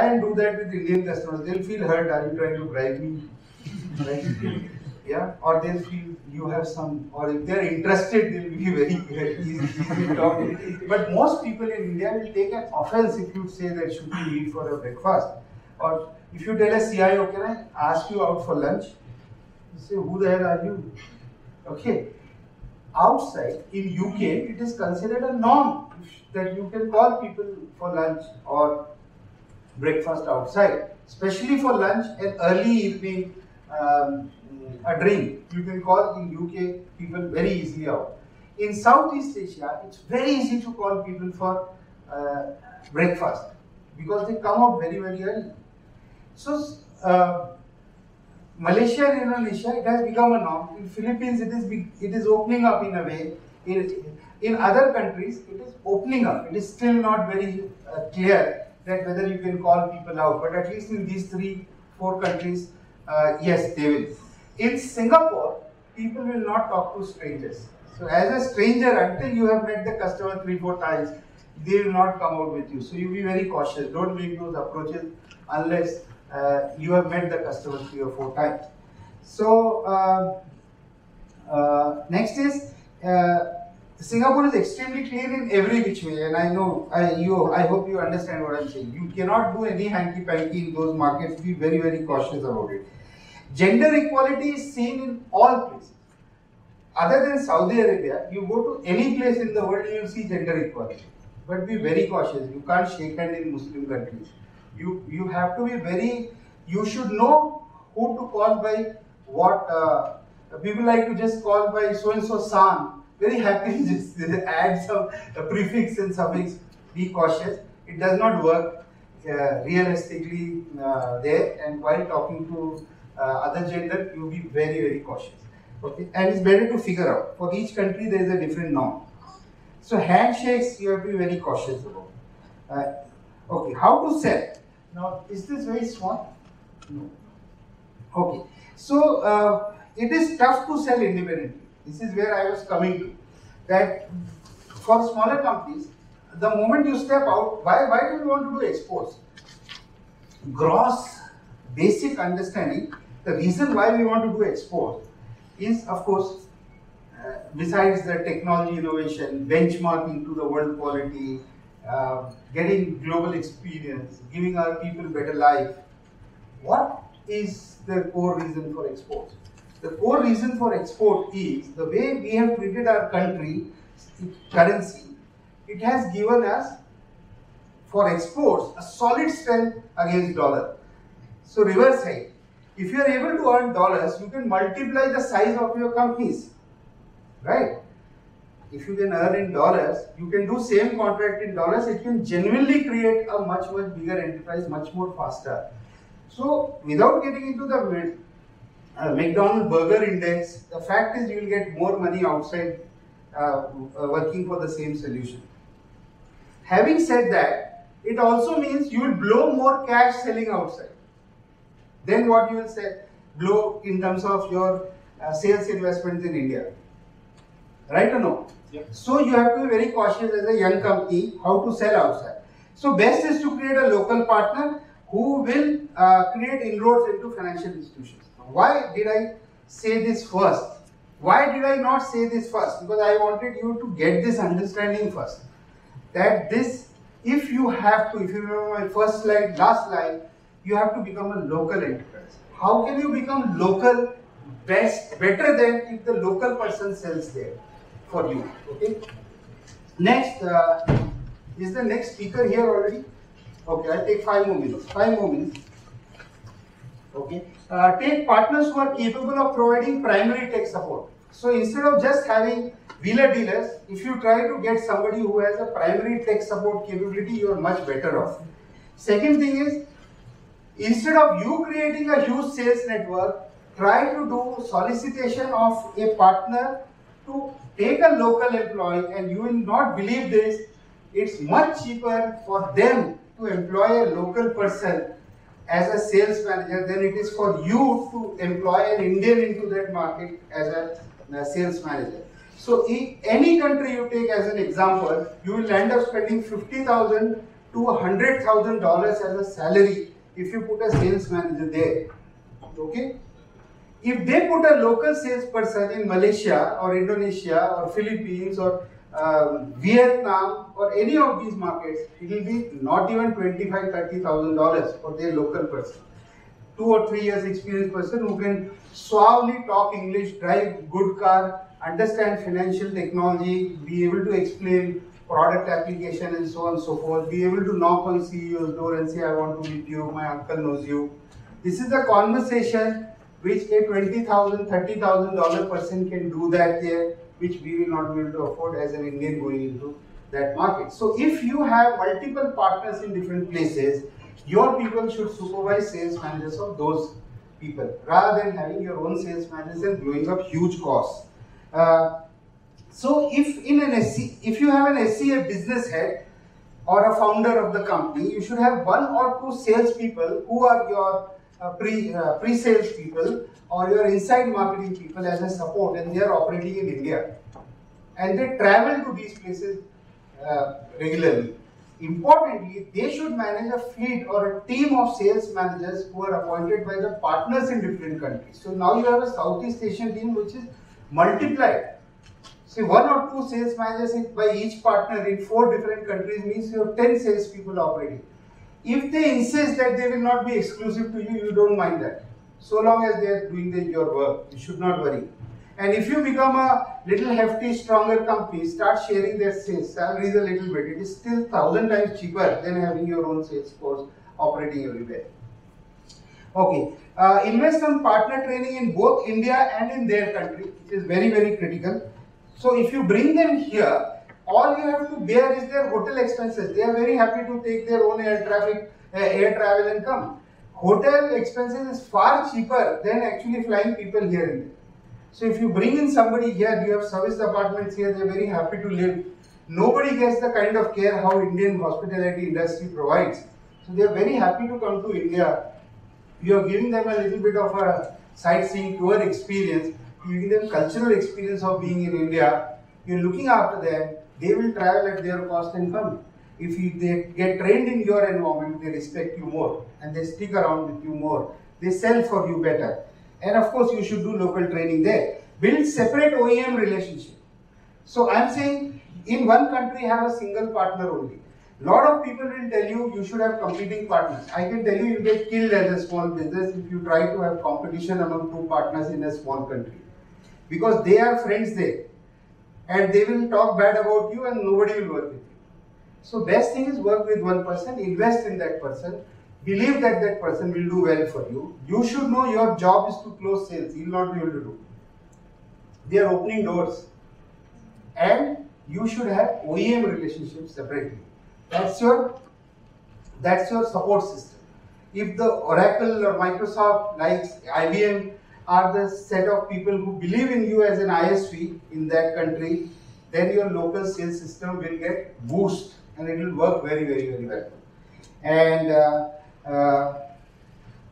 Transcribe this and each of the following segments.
and do that with Indian customers. They'll feel hurt. Are you trying to bribe me? Right? Yeah, or they'll feel you have some, or if they're interested, they'll be very easy to talk. But most people in India will take an offense if you say that should we meet for a breakfast. Or if you tell a CIO, can I ask you out for lunch? You say, who the hell are you? Okay. Outside, in UK, it is considered a norm that you can call people for lunch or breakfast outside, especially for lunch and early evening a drink. You can call in UK people very easily out. In Southeast Asia, it's very easy to call people for breakfast because they come out very, very early. So, Malaysia and Indonesia, it has become a norm. In Philippines, it is opening up in a way. In other countries, it is opening up. It is still not very clear that whether you can call people out. But at least in these 3-4 countries, yes, they will. In Singapore, people will not talk to strangers. So as a stranger, until you have met the customer 3-4 times, they will not come out with you. So you be very cautious. Don't make those approaches unless you have met the customer 3 or 4 times. So next is Singapore is extremely clean in every which way, and I know I hope you understand what I'm saying. You cannot do any hanky-panky in those markets. Be very, very cautious about it. Gender equality is seen in all places. Other than Saudi Arabia, you go to any place in the world, you will see gender equality. But be very cautious. You can't shake hand in Muslim countries. You have to be very. You should know who to call by what. People like to just call by so and so san. Very happy just add some prefix and suffix. Be cautious. It does not work realistically there. And while talking to other gender, you be very, very cautious. Okay, and it's better to figure out. For each country, there is a different norm. So handshakes, you have to be very cautious about. Okay, how to sell? Now, is this very small? No. Okay, so it is tough to sell independently. This is where I was coming to. That for smaller companies, the moment you step out, why do you want to do exports? Gross, basic understanding, the reason why we want to do exports is, of course, besides the technology innovation, benchmarking to the world quality, getting global experience, giving our people better life. What is the core reason for exports? The core reason for export is the way we have treated our country, currency. It has given us, for exports, a solid strength against dollar. So reverse side, if you are able to earn dollars, you can multiply the size of your companies, right? If you can earn in dollars, you can do same contract in dollars. It can genuinely create a much bigger enterprise, much more faster. So without getting into the McDonald's burger index, the fact is you will get more money outside working for the same solution. Having said that, it also means you will blow more cash selling outside. Then what you will say, blow in terms of your sales investments in India. Right or no? Yep. So you have to be very cautious as a young company how to sell outside. So best is to create a local partner who will create inroads into financial institutions. Why did I say this first? Why did I not say this first? Because I wanted you to get this understanding first. That this, if you remember my first slide, last slide, you have to become a local enterprise. How can you become local better than if the local person sells there for you? Okay. Next, is the next speaker here already? Okay, I'll take 5 more minutes. 5 more minutes. Okay. Take partners who are capable of providing primary tech support. So instead of just having wheeler dealers, if you try to get somebody who has a primary tech support capability, you are much better off. Second thing is, instead of you creating a huge sales network, try to do solicitation of a partner to take a local employee, and you will not believe this, it's much cheaper for them to employ a local person as a sales manager than it is for you to employ an Indian into that market as a sales manager. So in any country you take as an example, you will end up spending 50,000 to $100,000 as a salary if you put a sales manager there. Okay? If they put a local salesperson in Malaysia or Indonesia or Philippines or Vietnam or any of these markets, it will be not even $25,000-$30,000 for their local person. 2 or 3 years experienced person who can suavely talk English, drive good car, understand financial technology, be able to explain product application and so on and so forth, be able to knock on CEO's door and say, I want to meet you, my uncle knows you. This is the conversation which a $20,000, $30,000 person can do that there, which we will not be able to afford as an Indian going into that market. So if you have multiple partners in different places, your people should supervise sales managers of those people rather than having your own sales managers and blowing up huge costs. So if you have an SC, a business head or a founder of the company, you should have 1 or 2 sales people who are your pre-sales people or your inside marketing people as a support, and they are operating in India and they travel to these places regularly. Importantly, they should manage a fleet or a team of sales managers who are appointed by the partners in different countries. So now you have a Southeast Asian team which is multiplied. See, 1 or 2 sales managers by each partner in 4 different countries means you have 10 sales people operating. If they insist that they will not be exclusive to you, you don't mind that. So long as they are doing your work, you should not worry. And if you become a little hefty, stronger company, start sharing their sales salaries a little bit, it is still 1,000 times cheaper than having your own sales force operating everywhere. Okay, invest on partner training in both India and in their country, which is very, very critical. So if you bring them here, all you have to bear is their hotel expenses. They are very happy to take their own air travel and come. Hotel expenses is far cheaper than actually flying people here and there. So if you bring in somebody here, you have service apartments here, they are very happy to live. Nobody gets the kind of care how Indian hospitality industry provides. So they are very happy to come to India. You are giving them a little bit of a sightseeing tour experience, you give them cultural experience of being in India, you are looking after them, they will travel at their cost and come. If they get trained in your environment, they respect you more and they stick around with you more. They sell for you better. And of course, you should do local training there. Build separate OEM relationship. So I am saying, in one country, have a single partner only. Lot of people will tell you, you should have competing partners. I can tell you, you get killed as a small business if you try to have competition among 2 partners in a small country. Because they are friends there. And they will talk bad about you and nobody will work with you. So best thing is work with one person, invest in that person, believe that that person will do well for you. You should know your job is to close sales, you will not be able to do. They are opening doors. And you should have OEM relationships separately. That's your support system. If the Oracle or Microsoft, like IBM, are the set of people who believe in you as an ISV in that country, then your local sales system will get boost and it will work very, very, very well. And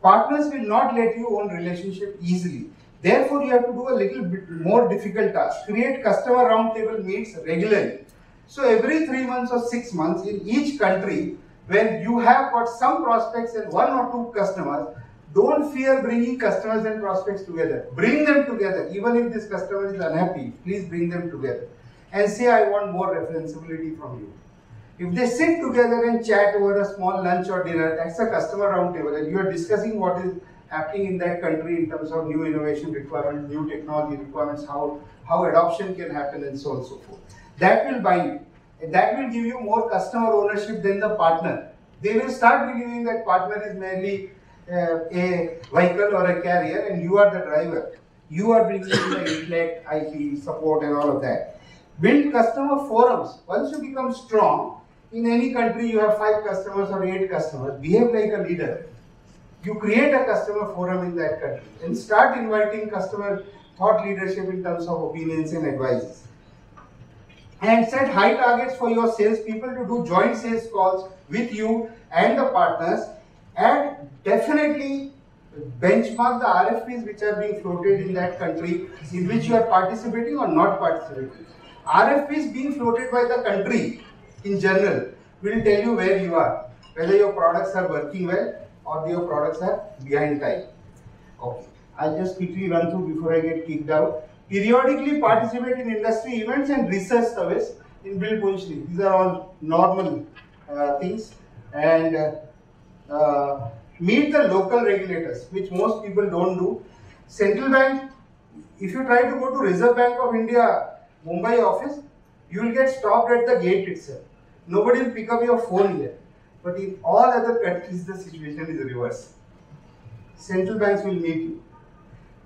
partners will not let you own relationship easily. Therefore, you have to do a little bit more difficult task. Create customer roundtable meets regularly. So every 3 months or 6 months in each country, when you have got some prospects and 1 or 2 customers, don't fear bringing customers and prospects together. Bring them together. Even if this customer is unhappy, please bring them together. And say, I want more referenceability from you. If they sit together and chat over a small lunch or dinner, that's a customer roundtable. And you are discussing what is happening in that country in terms of new innovation requirements, new technology requirements, how adoption can happen and so on and so forth. That will bind you. That will give you more customer ownership than the partner. They will start believing that partner is merely a vehicle or a carrier and you are the driver. You are bringing in the intellect, IP, support and all of that. Build customer forums. Once you become strong, in any country you have 5 customers or 8 customers, behave like a leader. You create a customer forum in that country and start inviting customer thought leadership in terms of opinions and advices. And set high targets for your sales people to do joint sales calls with you and the partners, and definitely benchmark the RFPs which are being floated in that country in which you are participating or not participating. RFPs being floated by the country in general will tell you where you are, whether your products are working well or your products are behind time. Okay, I'll just quickly run through before I get kicked out. Periodically participate in industry events and research surveys in build positioning. These are all normal things. And meet the local regulators, which most people don't do. Central Bank, if you try to go to Reserve Bank of India Mumbai office, you will get stopped at the gate itself. Nobody will pick up your phone here. But in all other countries, the situation is reverse. Central banks will meet you.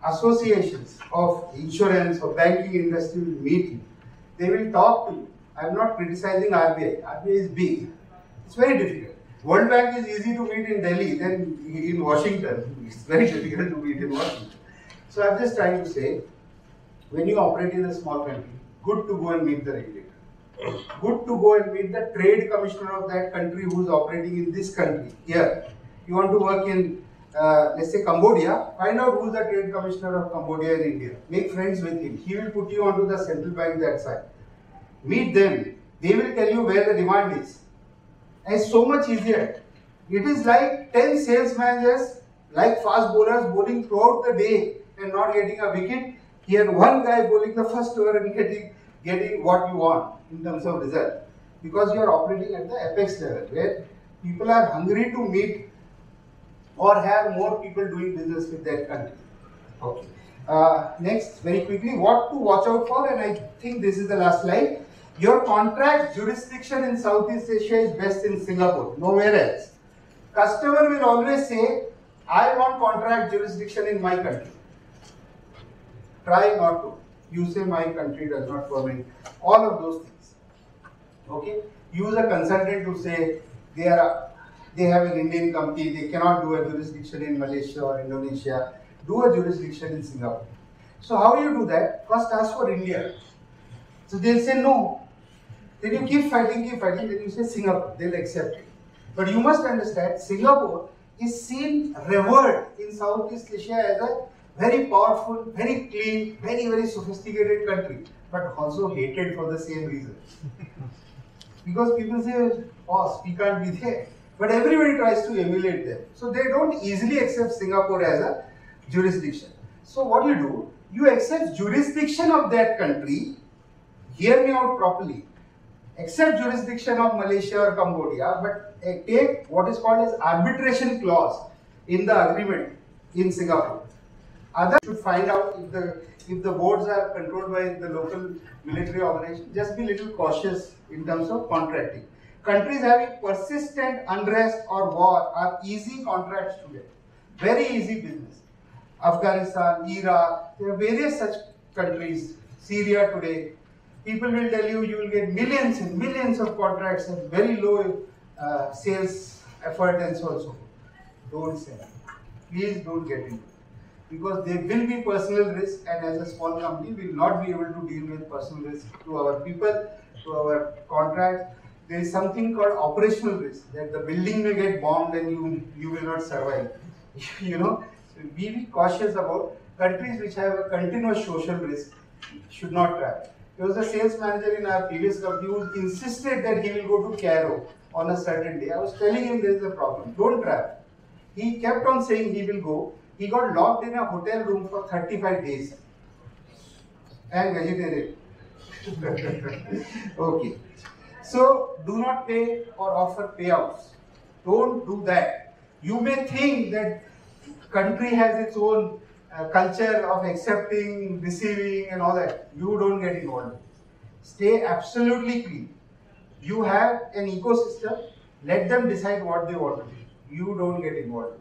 Associations of insurance or banking industry will meet you. They will talk to you. I am not criticizing RBI. RBI is big. It's very difficult. World Bank is easy to meet in Delhi than in Washington. It's very difficult to meet in Washington. So I'm just trying to say, when you operate in a small country, good to go and meet the regulator. Good to go and meet the trade commissioner of that country who is operating in this country. Here, you want to work in, let's say, Cambodia, find out who is the trade commissioner of Cambodia in India. Make friends with him. He will put you onto the central bank that side. Meet them. They will tell you where the demand is. And it's so much easier. It is like 10 sales managers, like fast bowlers, bowling throughout the day and not getting a wicket. Here, one guy bowling the first over and getting what you want in terms of result. Because you are operating at the apex level, where people are hungry to meet or have more people doing business with that country. Okay. Next, very quickly, what to watch out for, and I think this is the last slide. Your contract jurisdiction in Southeast Asia is best in Singapore, nowhere else. Customer will always say, I want contract jurisdiction in my country. Try not to. You say my country does not permit all of those things. Okay? Use a consultant to say they have an Indian company, they cannot do a jurisdiction in Malaysia or Indonesia. Do a jurisdiction in Singapore. So how you do that? First ask for India. So they'll say no. Then you keep fighting, then you say Singapore. They'll accept it. But you must understand, Singapore is seen, revered in Southeast Asia as a very powerful, very clean, very, very sophisticated country, but also hated for the same reason. Because people say, boss, we can't be there. But everybody tries to emulate them. So they don't easily accept Singapore as a jurisdiction. So what you do, you accept jurisdiction of that country, hear me out properly, accept jurisdiction of Malaysia or Cambodia, but take what is called as arbitration clause in the agreement in Singapore. Others should find out if the boards are controlled by the local military organization. Just be a little cautious in terms of contracting. Countries having persistent unrest or war are easy contracts to get. Very easy business. Afghanistan, Iraq, there are various such countries, Syria today. People will tell you, you will get millions and millions of contracts at very low sales effort and so on and so forth. Don't sell. Please don't get into it. Because there will be personal risk, and as a small company, we will not be able to deal with personal risk to our people, to our contracts. There is something called operational risk, that the building may get bombed and you will not survive. You know, so be cautious about countries which have a continuous social risk, should not travel. There was a sales manager in our previous company who insisted that he will go to Cairo on a certain day. I was telling him there is a problem, don't travel. He kept on saying he will go. He got locked in a hotel room for 35 days and vegetarian. Okay. So do not pay or offer payouts. Don't do that. You may think that country has its own culture of accepting, receiving and all that. You don't get involved. Stay absolutely clean. You have an ecosystem. Let them decide what they want to do. You don't get involved.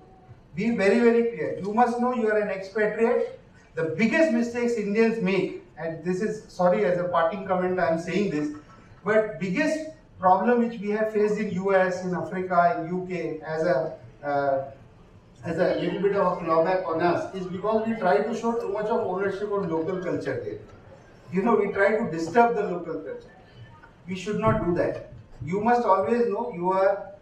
Be very, very clear. You must know you are an expatriate. The biggest mistakes Indians make, and this is, sorry, as a parting comment I am saying this, but biggest problem which we have faced in US, in Africa, in UK as a little bit of a clawback on us is because we try to show too much of ownership of local culture there. You know, we try to disturb the local culture. We should not do that. You must always know you are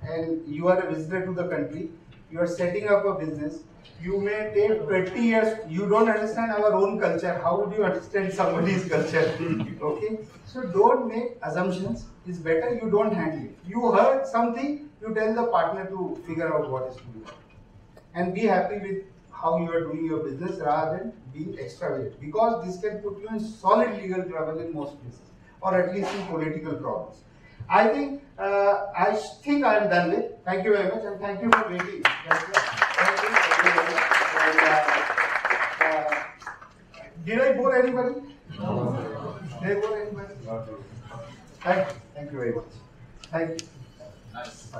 a visitor to the country. you are setting up a business. You may take 20 years, you don't understand our own culture, how would you understand somebody's culture? Okay? So don't make assumptions, it's better you don't handle it. You heard something, you tell the partner to figure out what is to be done. And be happy with how you are doing your business rather than being extravagant. Because this can put you in solid legal trouble in most cases, or at least in political problems. I think I am done with. Thank you very much, and thank you for waiting. Thank you very much. And, did I bore anybody? No. Did I bore anybody? Thank you very much. Thank you. Nice.